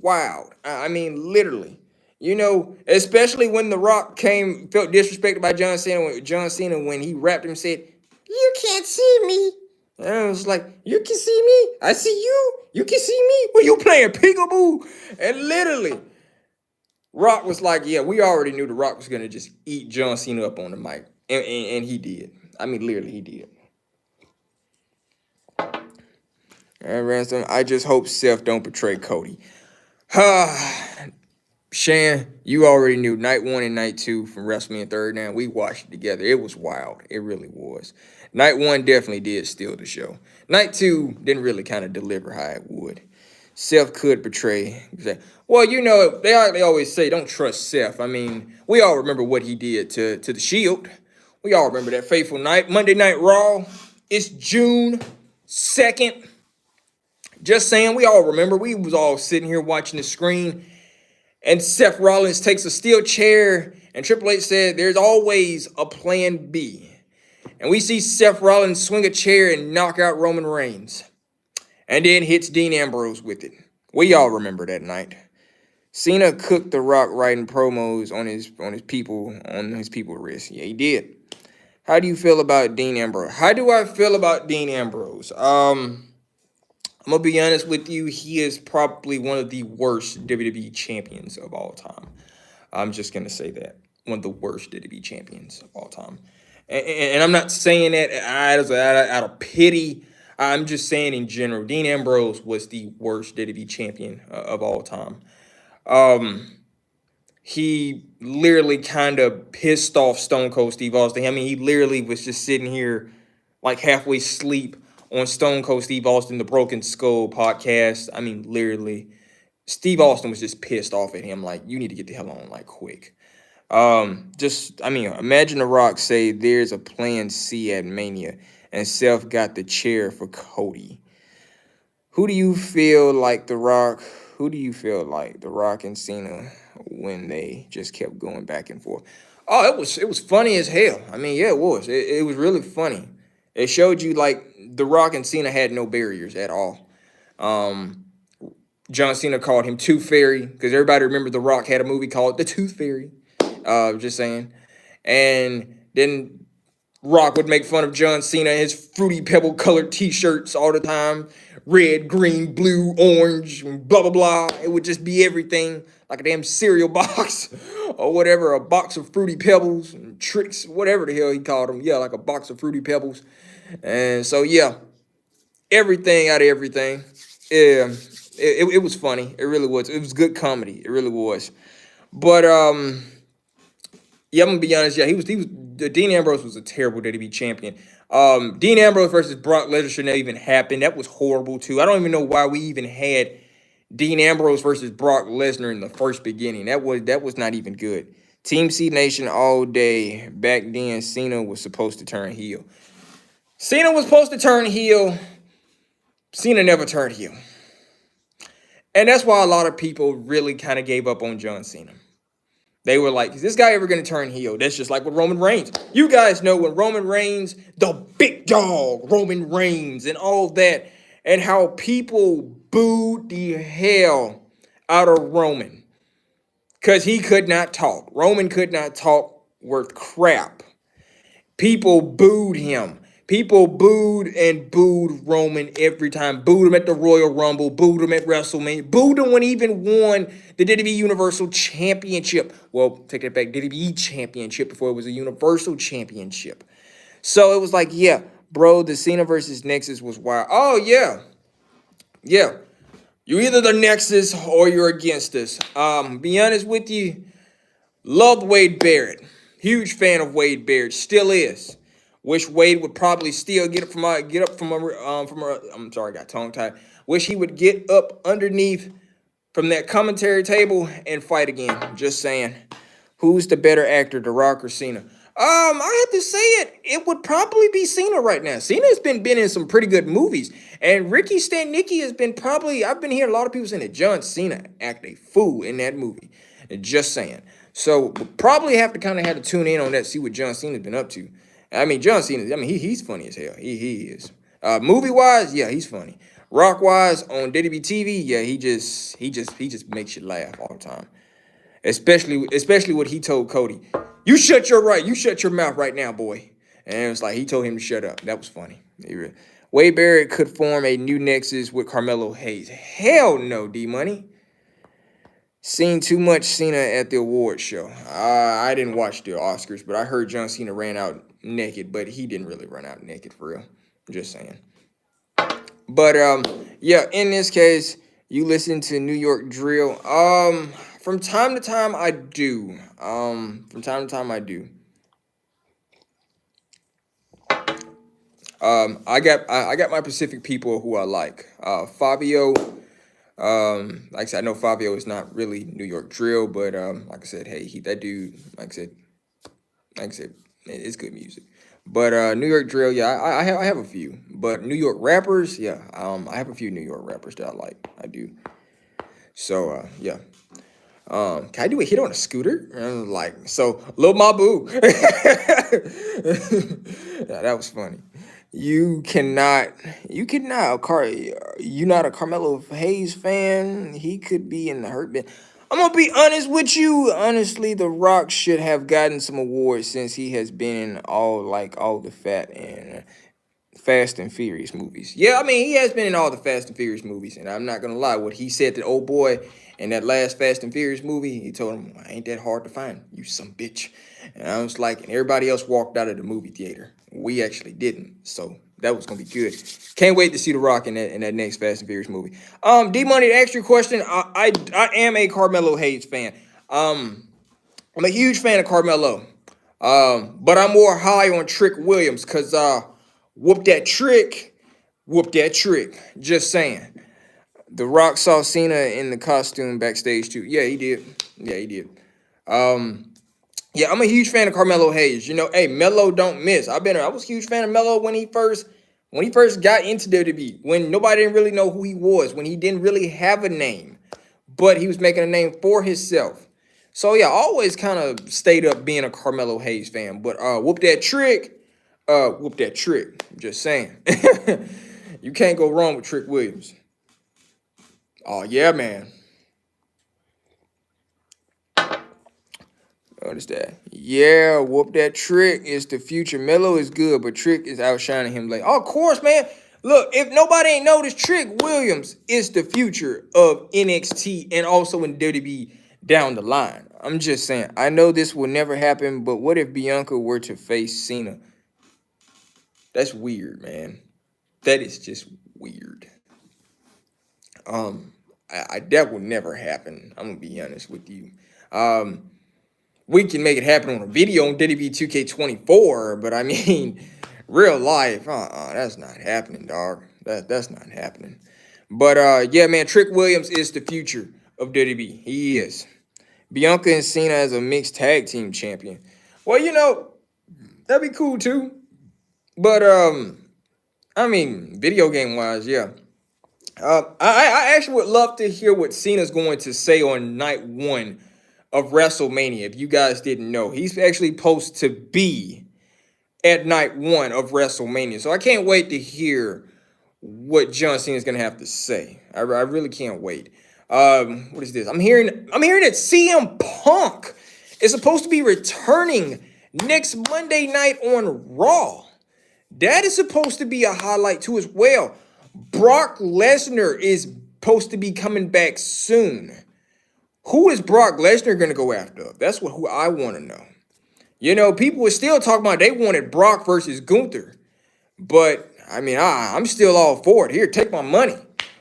wild. I mean, literally. Especially when The Rock felt disrespected by John Cena when he rapped him and said, "You can't see me." And I was like, "You can see me. I see you. You can see me. When you playing peekaboo?" And literally, Rock was like, "Yeah, we already knew The Rock was gonna just eat John Cena up on the mic," and he did. I mean, literally, he did. And Ransom, I just hope Seth don't betray Cody. Shan, you already knew night 1 and night 2 from WrestleMania 39. We watched it together. It was wild. It really was. Night 1 definitely did steal the show. Night 2 didn't really kind of deliver how it would. Seth could betray. Well, they always say don't trust Seth. I mean, we all remember what he did to the Shield. We all remember that fateful night. Monday Night Raw. It's June 2nd. Just saying, we all remember. We was all sitting here watching the screen. And Seth Rollins takes a steel chair, and Triple H said, "There's always a plan B." And we see Seth Rollins swing a chair and knock out Roman Reigns. And then hits Dean Ambrose with it. We all remember that night. Cena cooked The Rock writing promos on his people wrist. Yeah, he did. How do you feel about Dean Ambrose? How do I feel about Dean Ambrose? I'm going to be honest with you. He is probably one of the worst WWE champions of all time. I'm just going to say that. One of the worst WWE champions of all time. And I'm not saying that out of pity. I'm just saying in general. Dean Ambrose was the worst WWE champion of all time. he literally kind of pissed off Stone Cold Steve Austin. I mean, he literally was just sitting here like halfway asleep on Stone Cold Steve Austin, the Broken Skull podcast. I mean, literally, Steve Austin was just pissed off at him. Like, you need to get the hell on, like, quick. I mean, imagine The Rock say there's a plan C at Mania, and Seth got the chair for Cody. Who do you feel like The Rock? Who do you feel like The Rock and Cena when they just kept going back and forth? Oh, it was funny as hell. I mean, yeah, it was. It was really funny. It showed you like The Rock and Cena had no barriers at all. Um, John Cena called him Tooth Fairy because everybody remember The Rock had a movie called The Tooth Fairy. Just saying. And then Rock would make fun of John Cena and his fruity pebble colored t-shirts all the time. Red, green, blue, orange, blah, blah, blah. It would just be everything like a damn cereal box or whatever, a box of fruity pebbles and tricks, whatever the hell he called them. Yeah, like a box of fruity pebbles. And so, yeah, everything out of everything. Yeah, it was funny. It really was. It was good comedy. It really was. But, yeah, I'm gonna be honest. Yeah, Dean Ambrose was a terrible WWE champion. Dean Ambrose versus Brock Lesnar should not even happen. That was horrible too. I don't even know why we even had Dean Ambrose versus Brock Lesnar in the first beginning. That was not even good. Team C Nation all day. Back then, Cena was supposed to turn heel. Cena was supposed to turn heel. Cena never turned heel. And that's why a lot of people really kind of gave up on John Cena. They were like, is this guy ever going to turn heel? That's just like with Roman Reigns. You guys know when Roman Reigns, the big dog, Roman Reigns, and all that, and how people booed the hell out of Roman because he could not talk. Roman could not talk worth crap. People booed him. People booed and booed Roman every time. Booed him at the Royal Rumble. Booed him at WrestleMania. Booed him when he even won the WWE Universal Championship. Well, take that back. WWE Championship before it was a Universal Championship. So it was like, yeah, bro, the Cena versus Nexus was wild. Oh, yeah. Yeah. You're either the Nexus or you're against us. Be honest with you, loved Wade Barrett. Huge fan of Wade Barrett. Still is. Wish Wade would probably still get up from I'm sorry, I got tongue tied. Wish he would get up underneath from that commentary table and fight again. Just saying. Who's the better actor, The Rock or Cena? I have to say it would probably be Cena right now. Cena's been in some pretty good movies. And Ricky Stanicki has been I've been hearing a lot of people saying that John Cena acted a fool in that movie. Just saying. So we'll probably have to tune in on that, see what John Cena's been up to. I mean, John Cena, he's funny as hell. He is. Movie-wise, yeah, he's funny. Rock-wise, on WWE TV, yeah, he just makes you laugh all the time. Especially what he told Cody. You shut your mouth right now, boy. And it was like he told him to shut up. That was funny. Wade Barrett could form a new nexus with Carmelo Hayes. Hell no, D-Money. Seen too much Cena at the award show. I didn't watch the Oscars, but I heard John Cena ran out naked, but he didn't really run out naked for real. I'm just saying. But yeah, in this case, you listen to New York Drill. From time to time I do. I got my Pacific people who I like. Fabio. Like I said, I know Fabio is not really New York Drill, but like I said, hey, that dude, like I said, it's good music. But New York Drill, yeah, I have a few. But New York rappers, yeah, I have a few New York rappers that I like. I do. So yeah. Can I do a hit on a scooter? And I was like, so Lil Mabu. Yeah, that was funny. You not a Carmelo Hayes fan. He could be in the hurt bin. I'm gonna be honest with you. Honestly, The Rock should have gotten some awards since he has been in all the Fast and Furious movies. Yeah, I mean, he has been in all the Fast and Furious movies, and I'm not gonna lie. What he said to old boy in that last Fast and Furious movie, he told him, "I ain't that hard to find, you some bitch." And I was like, and everybody else walked out of the movie theater. We actually didn't, so that was gonna be good. Can't wait to see The Rock in that next Fast and Furious movie. D Money, to ask your question, I am a Carmelo Hayes fan. I'm a huge fan of Carmelo. But I'm more high on Trick Williams because whoop that trick, whoop that trick. Just saying. The Rock saw Cena in the costume backstage too. Yeah, he did. Yeah, he did. Yeah, I'm a huge fan of Carmelo Hayes. You know, hey, Melo don't miss. I was a huge fan of Melo when he first got into WWE, when nobody didn't really know who he was, when he didn't really have a name, but he was making a name for himself. So yeah, I always kind of stayed up being a Carmelo Hayes fan. But whoop that trick, whoop that trick. Just saying. You can't go wrong with Trick Williams. Oh yeah, man. What is that? Yeah, whoop that trick is the future. Melo is good, but Trick is outshining him. Like, oh, of course, man. Look, if nobody ain't noticed, Trick Williams is the future of NXT and also in WWE down the line. I'm just saying. I know this will never happen, but what if Bianca were to face Cena? That's weird, man. That is just weird. That will never happen. I'm gonna be honest with you. We can make it happen on a video on WWE 2K24, but I mean, real life, that's not happening, dog. That's not happening. But yeah, man, Trick Williams is the future of WWE. He is. Bianca and Cena as a mixed tag team champion. Well, you know, that'd be cool too. But I mean, video game wise, yeah. I actually would love to hear what Cena's going to say on night one of WrestleMania. If you guys didn't know, he's actually supposed to be at night one of WrestleMania. So I can't wait to hear what John Cena is going to have to say. I really can't wait. What is this? I'm hearing that CM Punk is supposed to be returning next Monday night on Raw. That is supposed to be a highlight too as well. Brock Lesnar is supposed to be coming back soon. Who is Brock Lesnar going to go after? That's who I want to know. You know, people were still talking about they wanted Brock versus Gunther. But, I mean, I'm still all for it. Here, take my money.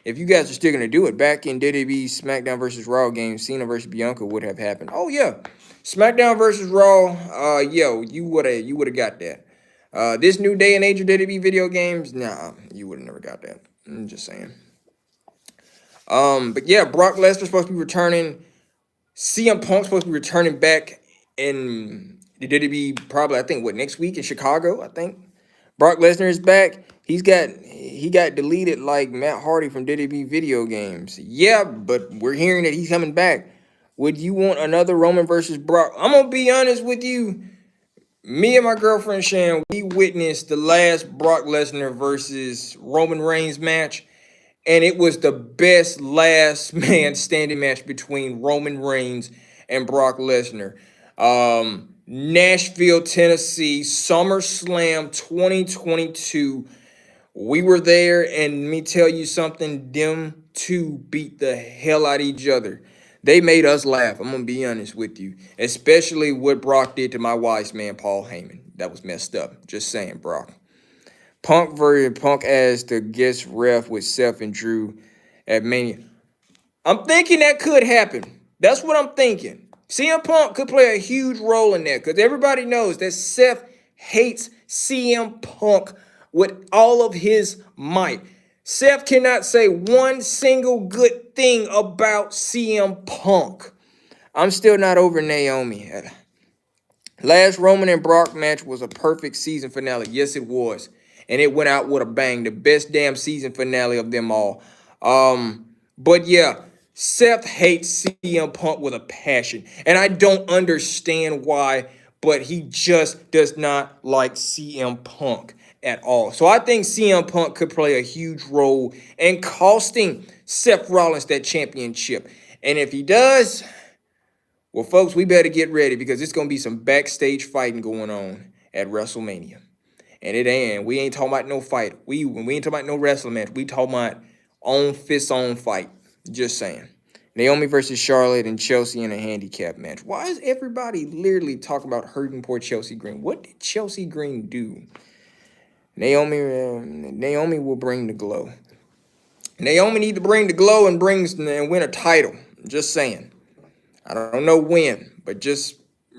If you guys are still going to do it. Back in WWE SmackDown versus Raw game, Cena versus Bianca would have happened. Oh, yeah. SmackDown versus Raw, you would have got that. This new day and age of WWE video games, nah, you would have never got that. I'm just saying. But yeah, Brock Lesnar supposed to be returning. CM Punk's supposed to be returning back in the WWE probably, I think, next week in Chicago, I think. Brock Lesnar is back. He got deleted like Matt Hardy from WWE video games. Yeah, but we're hearing that he's coming back. Would you want another Roman versus Brock? I'm gonna be honest with you. Me and my girlfriend Shan, we witnessed the last Brock Lesnar versus Roman Reigns match, and it was the best last man standing match between Roman Reigns and Brock Lesnar. Nashville, Tennessee, SummerSlam 2022. We were there, and let me tell you something, them two beat the hell out of each other. They made us laugh. I'm going to be honest with you. Especially what Brock did to my wife's man, Paul Heyman. That was messed up. Just saying, Brock. Punk as the guest ref with Seth and Drew at Mania. I'm thinking that could happen. That's what I'm thinking. CM Punk could play a huge role in that because everybody knows that Seth hates CM Punk with all of his might. Seth cannot say one single good thing about CM Punk. I'm still not over Naomi. Last Roman and Brock match was a perfect season finale. Yes, it was. And it went out with a bang. The best damn season finale of them all. But yeah, Seth hates CM Punk with a passion. And I don't understand why, but he just does not like CM Punk at all. So I think CM Punk could play a huge role in costing Seth Rollins that championship. And if he does, well, folks, we better get ready because it's going to be some backstage fighting going on at WrestleMania. And we ain't talking about no fight. We ain't talking about no wrestling match. We talking about on fist on fight. Just saying. Naomi versus Charlotte and Chelsea in a handicap match. Why is everybody literally talking about hurting poor Chelsea Green? What did Chelsea Green do? Naomi will bring the glow. Naomi need to bring the glow and win a title. Just saying. I don't know when, but just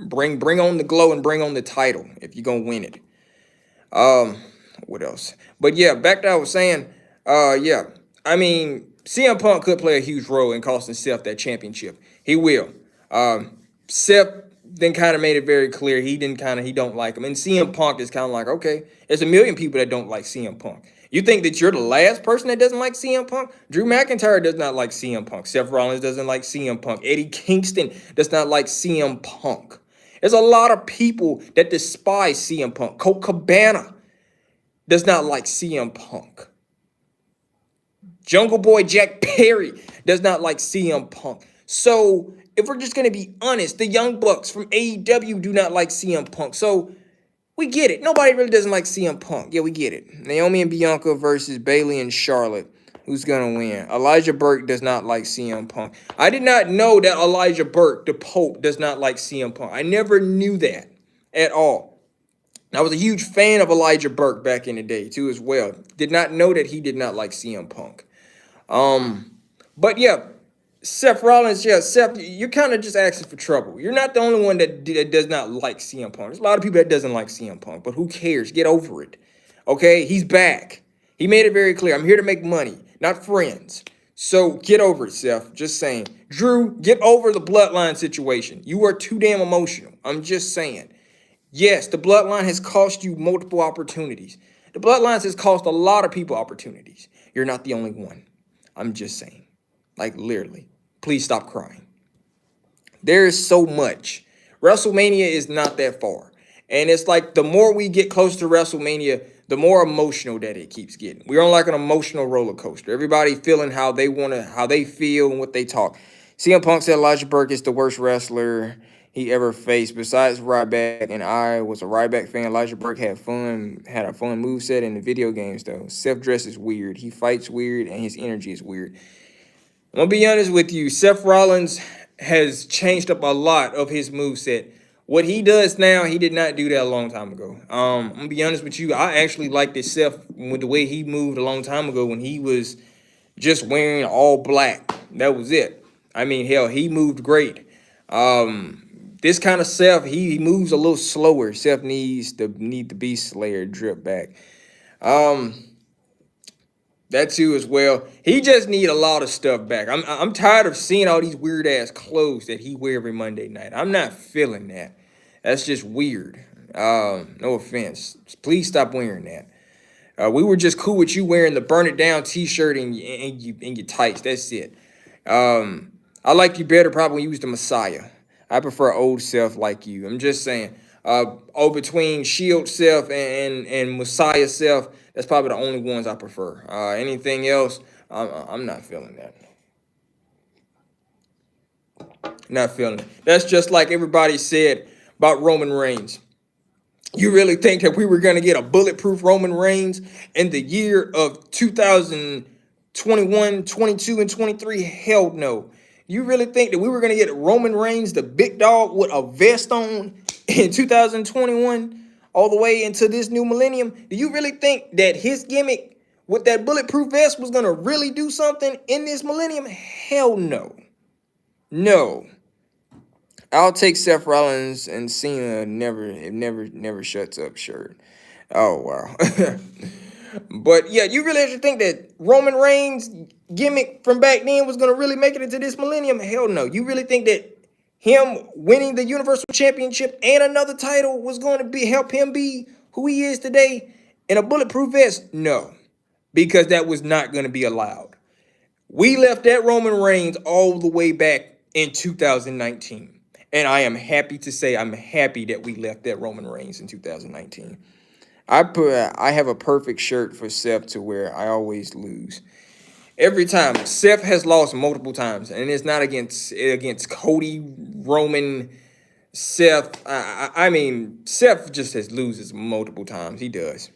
Bring on the glow and bring on the title if you're gonna win it. What else? But yeah, back to what I was saying. Yeah, I mean, CM Punk could play a huge role in costing Seth that championship. He will. Seth then kind of made it very clear he don't like him, and CM Punk is kind of like, okay, there's a million people that don't like CM Punk. You think that you're the last person that doesn't like CM Punk? Drew McIntyre does not like CM Punk. Seth Rollins doesn't like CM Punk. Eddie Kingston does not like CM Punk. There's a lot of people that despise CM Punk. Colt Cabana does not like CM Punk. Jungle Boy Jack Perry does not like CM Punk. So if we're just going to be honest, the Young Bucks from AEW do not like CM Punk. So we get it. Nobody really doesn't like CM Punk. Yeah, we get it. Naomi and Bianca versus Bayley and Charlotte. Who's going to win? Elijah Burke does not like CM Punk. I did not know that Elijah Burke, the Pope, does not like CM Punk. I never knew that at all. I was a huge fan of Elijah Burke back in the day, too, as well. Did not know that he did not like CM Punk. But yeah, Seth Rollins, yeah, Seth, you're kind of just asking for trouble. You're not the only one that does not like CM Punk. There's a lot of people that doesn't like CM Punk, but who cares? Get over it. Okay, he's back. He made it very clear. I'm here to make money, not friends. So get over it, Seth. Just saying. Drew, get over the bloodline situation. You are too damn emotional. I'm just saying. Yes, the bloodline has cost you multiple opportunities. The bloodlines has cost a lot of people opportunities. You're not the only one. I'm just saying. Like, literally. Please stop crying. There is so much. WrestleMania is not that far. And it's like the more we get close to WrestleMania, the more emotional that it keeps getting. We're on like an emotional roller coaster. Everybody feeling how they how they feel and what they talk. CM Punk said Elijah Burke is the worst wrestler he ever faced. Besides Ryback, and I was a Ryback fan. Elijah Burke had a fun moveset in the video games, though. Seth dresses weird. He fights weird, and his energy is weird. I'm going to be honest with you. Seth Rollins has changed up a lot of his moveset. What he does now, he did not do that a long time ago. I'm going to be honest with you. I actually liked this Seth with the way he moved a long time ago when he was just wearing all black. That was it. I mean, hell, he moved great. This kind of Seth, he moves a little slower. Seth need the Beast Slayer drip back. That too as well. He just need a lot of stuff back. I'm tired of seeing all these weird ass clothes that he wear every Monday night. I'm not feeling that. That's just weird. No offense. Please stop wearing that. We were just cool with you wearing the Burn It Down t-shirt and your tights. That's it. I like you better probably when you was the Messiah. I prefer old Seth like you. I'm just saying. Between Shield Seth and Messiah Seth, that's probably the only ones I prefer. Anything else, I'm not feeling that. Not feeling it. That's just like everybody said about Roman Reigns. You really think that we were going to get a bulletproof Roman Reigns in the year of 2021, 22, and 23? Hell no. You really think that we were going to get Roman Reigns, the big dog, with a vest on in 2021 all the way into this new millennium? Do you really think that his gimmick with that bulletproof vest was going to really do something in this millennium? Hell no. No. I'll take Seth Rollins and Cena never shuts up shirt. Oh, wow. But yeah, you really actually think that Roman Reigns' gimmick from back then was going to really make it into this millennium? Hell no. You really think that him winning the Universal Championship and another title was going to help him be who he is today in a bulletproof vest? No, because that was not going to be allowed. We left that Roman Reigns all the way back in 2019. And I am happy to say I'm happy that we left that Roman Reigns in 2019. I have a perfect shirt for Seth to wear. I always lose. Every time. Seth has lost multiple times. And it's not against Cody, Roman, Seth. I mean, Seth just loses multiple times. He does.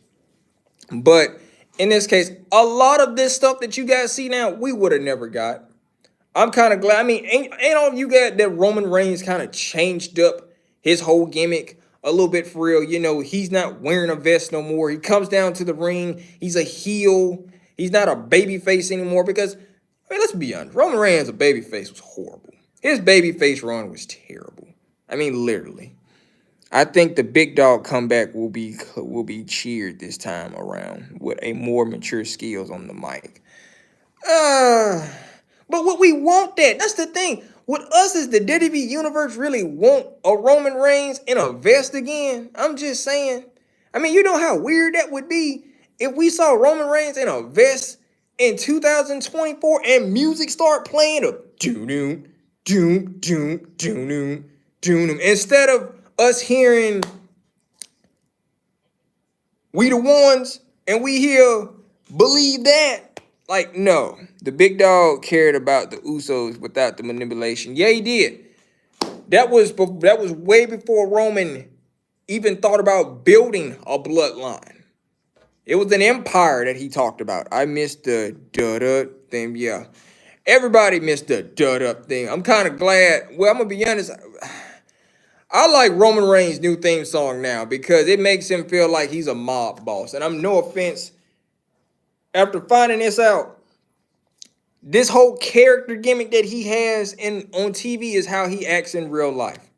But in this case, a lot of this stuff that you guys see now, we would have never got. I'm kind of glad. I mean, ain't all you got that Roman Reigns kind of changed up his whole gimmick a little bit for real? You know, he's not wearing a vest no more. He comes down to the ring. He's a heel. He's not a baby face anymore because, I mean, let's be honest. Roman Reigns, a baby face, was horrible. His baby face run was terrible. I mean, literally. I think the big dog comeback will be cheered this time around with a more mature skills on the mic. Uh, but what we want that. That's the thing. With us, is the WWE universe really want a Roman Reigns in a vest again? I'm just saying. I mean, you know how weird that would be if we saw Roman Reigns in a vest in 2024 and music start playing of doom doom doom doom doom doom instead of us hearing we the ones and we hear believe that. Like, no, the big dog cared about the Usos without the manipulation. Yeah, he did. That was way before Roman even thought about building a bloodline. It was an empire that he talked about. I missed the duh thing. Yeah, everybody missed the duh thing. I'm kind of glad. Well, I'm gonna be honest. I like Roman Reigns' new theme song now because it makes him feel like he's a mob boss. And I'm no offense. After finding this out, this whole character gimmick that he has on TV is how he acts in real life.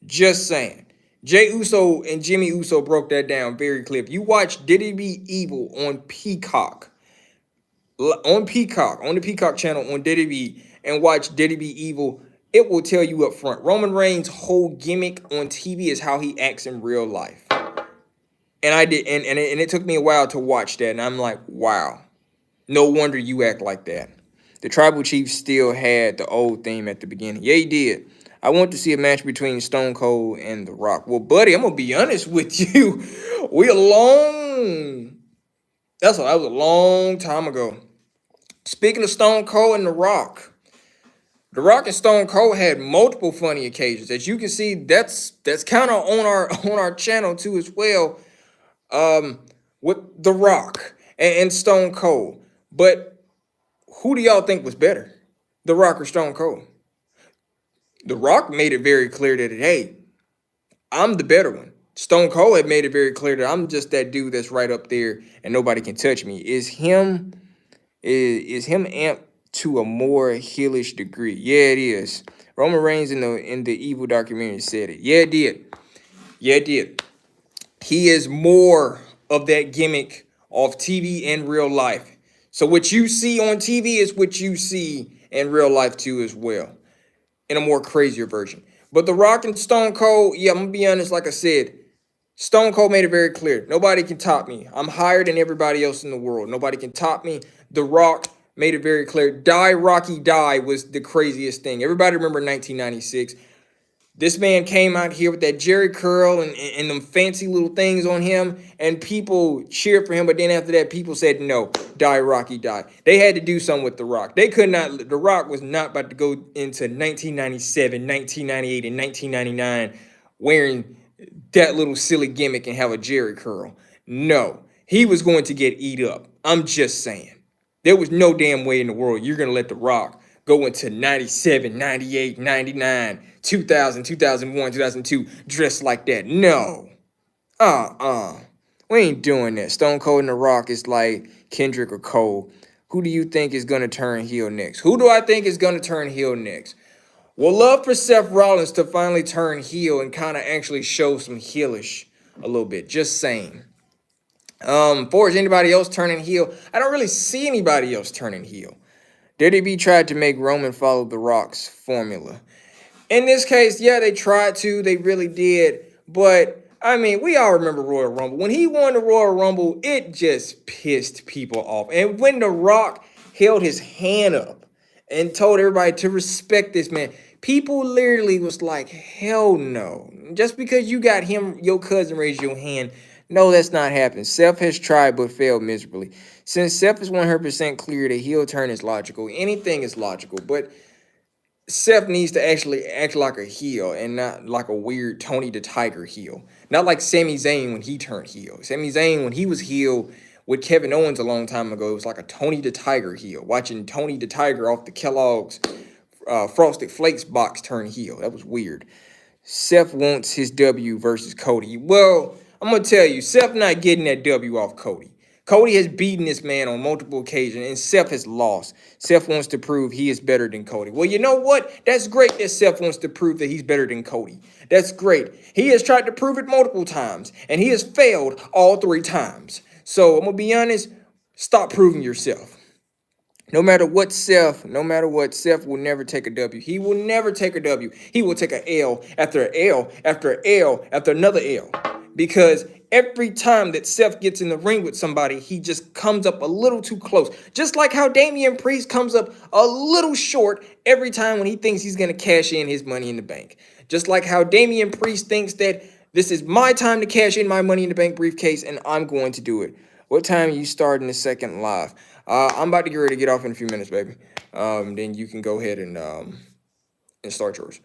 Just saying. Jay Uso and Jimmy Uso broke that down very clear. If you watch Did It Be Evil on Peacock, on the Peacock channel on Did It Be, and watch Did It Be Evil, it will tell you up front. Roman Reigns' whole gimmick on TV is how he acts in real life. And I did, and it took me a while to watch that, and I'm like, wow. No wonder you act like that. The Tribal Chief still had the old theme at the beginning. Yeah, he did. I want to see a match between Stone Cold and The Rock. Well, buddy, I'm going to be honest with you. That was a long time ago. Speaking of Stone Cold and The Rock and Stone Cold had multiple funny occasions. As you can see, that's kind of on our channel too as well. With The Rock and Stone Cold. But who do y'all think was better? The Rock or Stone Cold? The Rock made it very clear that, hey, I'm the better one. Stone Cold had made it very clear that I'm just that dude that's right up there and nobody can touch me. Is him amped to a more heelish degree? Yeah, it is. Roman Reigns in the Evil documentary said it. Yeah, it did. Yeah, it did. He is more of that gimmick off TV and real life. So what you see on TV is what you see in real life too as well, in a more crazier version. But The Rock and Stone Cold, yeah, I'm going to be honest, like I said, Stone Cold made it very clear. Nobody can top me. I'm higher than everybody else in the world. Nobody can top me. The Rock made it very clear. Die, Rocky, die was the craziest thing. Everybody remember 1996. This man came out here with that Jerry curl and them fancy little things on him, and people cheered for him. But then after that, people said, no, die, Rocky, die. They had to do something with The Rock. They could not, The Rock was not about to go into 1997, 1998, and 1999 wearing that little silly gimmick and have a Jerry curl. No, he was going to get eat up. I'm just saying. There was no damn way in the world you're going to let The Rock go into 97, 98, 99, 2000, 2001, 2002 dressed like that. No. We ain't doing that. Stone Cold and The Rock is like Kendrick or Cole. Who do you think is going to turn heel next? Who do I think is going to turn heel next? Well, love for Seth Rollins to finally turn heel and kind of actually show some heelish a little bit. Just saying. For as anybody else turning heel, I don't really see anybody else turning heel. WWE tried to make Roman follow The Rock's formula. In this case, yeah, they tried to. They really did. But, I mean, we all remember Royal Rumble. When he won the Royal Rumble, it just pissed people off. And when The Rock held his hand up and told everybody to respect this man, people literally was like, hell no. Just because you got him, your cousin raised your hand, no, that's not happening. Seth has tried but failed miserably. Since Seth is 100% clear that heel turn is logical, anything is logical, but Seth needs to actually act like a heel and not like a weird Tony the Tiger heel. Not like Sami Zayn when he turned heel. Sami Zayn, when he was heel with Kevin Owens a long time ago, it was like a Tony the Tiger heel. Watching Tony the Tiger off the Kellogg's Frosted Flakes box turn heel. That was weird. Seth wants his W versus Cody. Well, I'm going to tell you, Seth not getting that W off Cody. Cody has beaten this man on multiple occasions, and Seth has lost. Seth wants to prove he is better than Cody. Well, you know what? That's great that Seth wants to prove that he's better than Cody. That's great. He has tried to prove it multiple times, and he has failed all 3 times. So I'm gonna be honest. Stop proving yourself. No matter what, Seth will never take a W. He will never take a W. He will take an L after an L after an L after another L. Because every time that Seth gets in the ring with somebody, he just comes up a little too close. Just like how Damian Priest comes up a little short every time when he thinks he's going to cash in his money in the bank. Just like how Damian Priest thinks that this is my time to cash in my money in the bank briefcase, and I'm going to do it. What time are you starting the second live? I'm about to get ready to get off in a few minutes, baby. Then you can go ahead and start yours.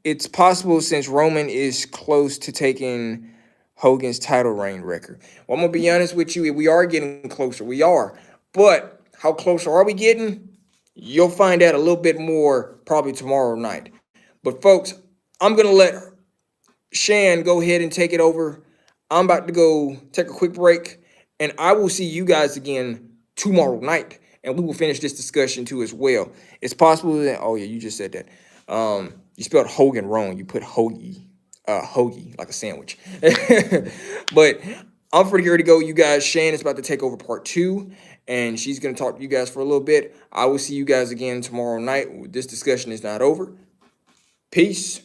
It's possible since Roman is close to taking Hogan's title reign record. Well, I'm gonna be honest with you. We are getting closer. We are, but how closer are we getting? You'll find out a little bit more probably tomorrow night. But folks, I'm gonna let Shan go ahead and take it over. I'm about to go take a quick break, and I will see you guys again tomorrow night, and we will finish this discussion too as well. It's possible that, oh yeah, you just said that. You spelled Hogan wrong. You put hoagie like a sandwich. But I'm pretty ready to go, you guys. Shan is about to take over part 2, and she's gonna talk to you guys for a little bit. I will see you guys again tomorrow night. This discussion is not over. Peace.